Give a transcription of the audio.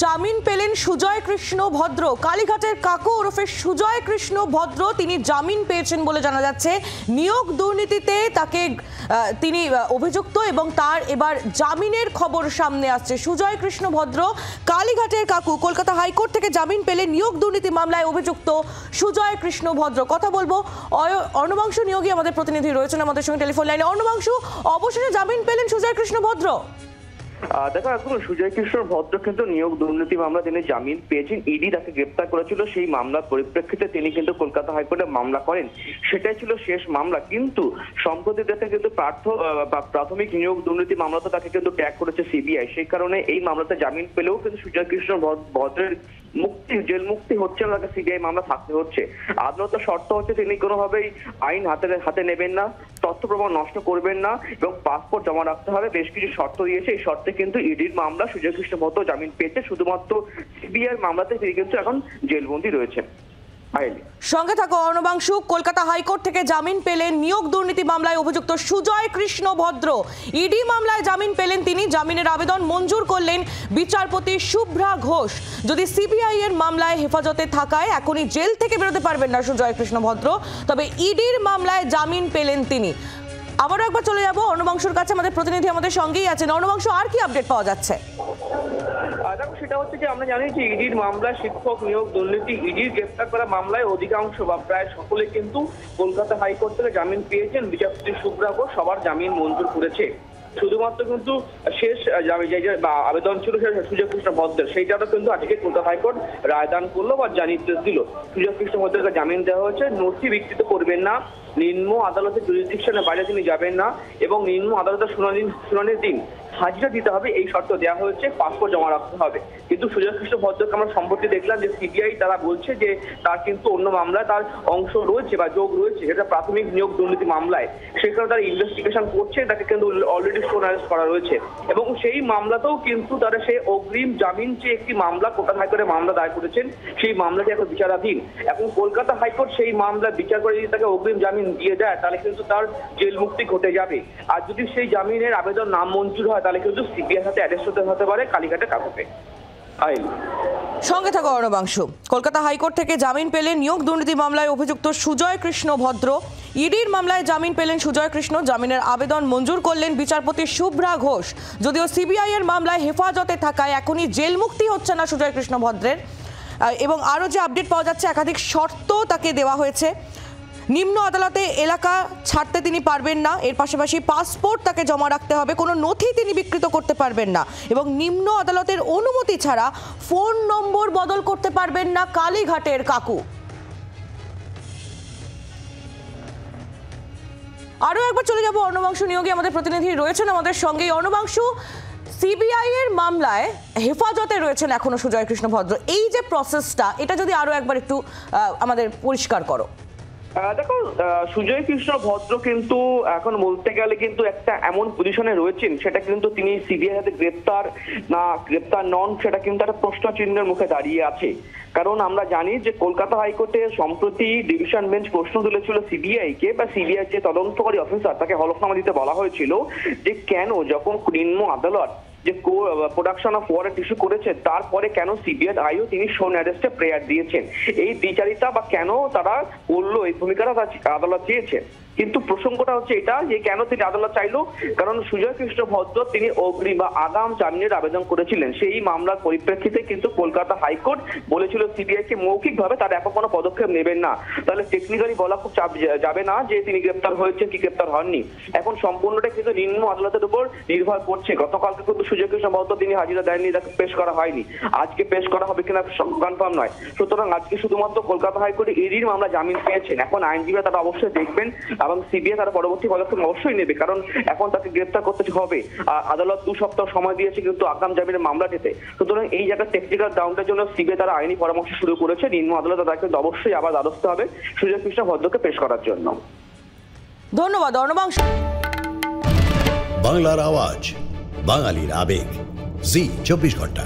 জামিন পেলেন সুজয় কৃষ্ণ ভদ্র। কালীঘাটের কাকু ওরফে সুজয় কৃষ্ণ ভদ্র তিনি জামিন পেয়েছেন বলে জানা যাচ্ছে। নিয়োগ দুর্নীতিতে তিনি অভিযুক্ত এবং তার এবার জামিনের খবর সামনে আসছে। সুজয় কৃষ্ণ ভদ্র কালীঘাটের কাকু কলকাতা হাইকোর্ট থেকে জামিন পেলে নিয়োগ দুর্নীতি মামলায় অভিযুক্ত সুজয় কৃষ্ণ ভদ্র। কথা বলবো অর্ণবাংশু নিয়োগী আমাদের প্রতিনিধি রয়েছেন আমাদের সঙ্গে টেলিফোন লাইনে। অর্ণবাংশু, অবশেষে জামিন পেলেন সুজয় কৃষ্ণ ভদ্র। দেখো, এখন সুজয় কৃষ্ণ ভদ্র কিন্তু নিয়োগ দুর্নীতি মামলা তিনি জামিন পেয়েছেন। ইডি তাকে গ্রেপ্তার করেছিল, সেই মামলার পরিপ্রেক্ষিতে তিনি কিন্তু কলকাতা হাইকোর্টে মামলা করেন। সেটাই ছিল শেষ মামলা। কিন্তু সম্প্রতি তাকে কিন্তু প্রাথমিক নিয়োগ দুর্নীতি মামলাতে তাকে কিন্তু ট্যাগ করেছে সিবিআই। সেই কারণে এই মামলাতে জামিন পেলেও কিন্তু সুজয় কৃষ্ণ ভদ্রের জেল মুক্তি হচ্ছে না, তাকে সিবিআই মামলা থাকতে হচ্ছে। আদালতের শর্ত হচ্ছে তিনি কোনোভাবেই আইন হাতে নেবেন না, তথ্য প্রমাণ নষ্ট করবেন না এবং পাসপোর্ট জমা রাখতে হবে। বেশ কিছু শর্ত দিয়েছে। এই শর্তে কিন্তু ইডির মামলা সুজয় কৃষ্ণ ভদ্র জামিন পেয়েছে। শুধুমাত্র সিবিআই মামলাতে তিনি কিন্তু এখন জেলবন্দি রয়েছেন। সঙ্গে থাকো অর্ণবাংশু। কলকাতা হাইকোর্ট থেকে জামিন পেলেন নিয়োগ দুর্নীতি মামলায় অভিযুক্ত সুজয় কৃষ্ণ ভদ্র। ইডি মামলায় জামিন পেলেন তিনি। জামিনের আবেদন মঞ্জুর করলেন বিচারপতি শুভ্রা ঘোষ। যদি সিবিআই এর মামলায় হেফাজতে থাকায় এখনই জেল থেকে বেরোতে পারবেন না সুজয় কৃষ্ণ ভদ্র, তবে ইডির মামলায় জামিন পেলেন তিনি। আবারও একবার চলে যাবো অর্ণবাংশুর কাছে, আমাদের প্রতিনিধি আমাদের সঙ্গেই আছেন। অর্ণবাংশু, আর কি আপডেট পাওয়া যাচ্ছে? দেখো, সেটা হচ্ছে যে আমরা জানি যে ইডির মামলায় শিক্ষক নিয়োগ দুর্নীতি ইডির গ্রেপ্তার করা মামলায় অধিকাংশ বা প্রায় সকলে কিন্তু কলকাতা হাইকোর্ট থেকে জামিন পেয়েছেন। বিচারপতি শুভ্রা ঘোষ সবার জামিন মঞ্জুর করেছে। শুধুমাত্র কিন্তু শেষ আবেদন ছিল সুজয় কৃষ্ণ ভদ্রের, সেইটাও কিন্তু আজকে কলকাতা হাইকোর্ট রায়দান করলো বা নির্দেশ দিল। সুজয় কৃষ্ণ ভদ্রকে জামিন দেওয়া হয়েছে। নথি বিকৃত করবেন না, নিম্ন আদালতের জুরিসডিকশনের বাইরে তিনি যাবেন না এবং নিম্ন আদালতের শুনানির দিন হাজিরা দিতে হবে, এই শর্ত দেওয়া হয়েছে। পাসপোর্ট জমা রাখতে হবে। কিন্তু সুজয় কৃষ্ণ ভদ্রকে আমরা সম্প্রতি দেখলাম যে সিবিআই তারা বলছে যে তার কিন্তু অন্য মামলায় তার অংশ রয়েছে বা যোগ রয়েছে, এটা প্রাথমিক নিয়োগ দুর্নীতি মামলায়। সেই কারণে তারা ইনভেস্টিগেশন করছে, তাকে কিন্তু অলরেডি স্টোন অ্যারেস্ট করা রয়েছে এবং সেই মামলাতেও কিন্তু তারা সেই অগ্রিম জামিন চেয়ে একটি মামলা কলকাতা হাইকোর্টে মামলা দায়ের করেছেন। সেই মামলাটি এখন বিচারাধীন। এখন কলকাতা হাইকোর্ট সেই মামলা বিচার করে যদি তাকে অগ্রিম জামিন দিয়ে দেয় তাহলে কিন্তু তার জেল মুক্তি ঘটে যাবে। আর যদি সেই জামিনের আবেদন নাম মঞ্জুর হয় তাহলে কিন্তু সিবিআই সাথে অ্যারেস্ট হতে পারে কালীঘাটে কাকুকে। সঙ্গে থাকো অর্ণবাংশু। কলকাতা হাইকোর্ট থেকে জামিন পেলেন নিয়োগ দুর্নীতি মামলায় অভিযুক্ত সুজয় কৃষ্ণ ভদ্র। ইডির মামলায় জামিন পেলেন সুজয় কৃষ্ণ। জামিনের আবেদন মঞ্জুর করলেন বিচারপতি শুভ্রা ঘোষ। যদিও সিবিআই এর মামলায় হেফাজতে থাকায় এখনই জেল মুক্তি হচ্ছে না সুজয় কৃষ্ণ ভদ্রের। এবং আরও যে আপডেট পাওয়া যাচ্ছে, একাধিক শর্ত তাকে দেওয়া হয়েছে। নিম্ন আদালতে এলাকা ছাড়তে তিনি পারবেন না, এর পাশাপাশি পাসপোর্ট তাকে জমা রাখতে হবে, কোনো নথি তিনি বিকৃত করতে পারবেন না এবং নিম্ন আদালতের অনুমতি ছাড়া ফোন নম্বর বদল করতে পারবেন না কালীঘাটের কাকু। আরও একবার চলে যাব অর্ণবাংশু নিয়োগী আমাদের প্রতিনিধি রয়েছেন আমাদের সঙ্গে। অর্ণবাংশু, সিবিআই এর মামলায় হেফাজতে রয়েছেন এখনো সুজয় কৃষ্ণ ভদ্র। এই যে প্রসেসটা, এটা যদি আরো একবার একটু আমাদের পরিষ্কার করো। দেখো, সুজয় কৃষ্ণ ভদ্র কিন্তু এখন বলতে গেলে কিন্তু একটা এমন পজিশনে রয়েছেন, সেটা কিন্তু তিনি সিবিআই হাতে গ্রেপ্তার নন সেটা কিন্তু একটা প্রশ্ন চিহ্নের মুখে দাঁড়িয়ে আছে। কারণ আমরা জানি যে কলকাতা হাইকোর্টে সম্প্রতি ডিভিশন বেঞ্চ প্রশ্ন তুলেছিল সিবিআই কে, বা সিবিআই যে তদন্তকারী অফিসার তাকে হলফনামা দিতে বলা হয়েছিল যে কেন যখন নিম্ন আদালত যে প্রোডাকশন অফ ওয়ারেন্ট ইস্যু করেছে তারপরে কেন সিবিআই আইও তিনি শোন অ্যারেস্টে প্রেয়ার দিয়েছেন। এই দ্বিচারিতা বা কেন তারা করলো, এই ভূমিকাটা আদালত চেয়েছে। কিন্তু প্রসঙ্গটা হচ্ছে এটা যে কেন তিনি আদালত চাইলো, কারণ সুজয় কৃষ্ণ ভদ্র তিনি অগ্রিম বা আগাম জামিনের আবেদন করেছিলেন। সেই মামলার পরিপ্রেক্ষিতে কিন্তু কলকাতা হাইকোর্ট বলেছিল সিবিআই কে মৌখিকভাবে তার একক কোনো পদক্ষেপ নেবেন না, তাহলে টেকনিক্যালি বলা খুব চাপ যাবে না যে তিনি গ্রেপ্তার হয়েছেন কি গ্রেপ্তার হননি। এখন সম্পূর্ণটা কিন্তু নিম্ন আদালতের উপর নির্ভর করছে। গতকালকে কিন্তু সুজয় কৃষ্ণ ভদ্র তিনি হাজিরা দেননি, তাকে পেশ করা হয়নি। আজকে পেশ করা হবে কিনা কনফার্ম নয়। সুতরাং আজকে শুধুমাত্র কলকাতা হাইকোর্টে ইডির মামলা জামিন পেয়েছেন। এখন আইনজীবীরা তারা অবশ্যই দেখবেন এবং সিবিআই তারা পরবর্তী পদক্ষেপ অবশ্যই নেবে, কারণ এখন তাকে গ্রেপ্তার করতে হবে। আদালত 2 সপ্তাহ সময় দিয়েছে কিন্তু আগাম জামিনের মামলাটিতে। সুতরাং এই জায়গায় টেকনিক্যাল ডাউনটার জন্য সিবিআই তারা আইনি পরামর্শ শুরু করেছে। নিম্ন আদালত তাকে অবশ্যই আবার দ্বারস্থ হবে সুজয় কৃষ্ণ ভদ্রকে পেশ করার জন্য। ধন্যবাদ অর্ণবাংশু। বাংলার আওয়াজ, বাঙালির আবেগ, জি 24 ঘন্টা।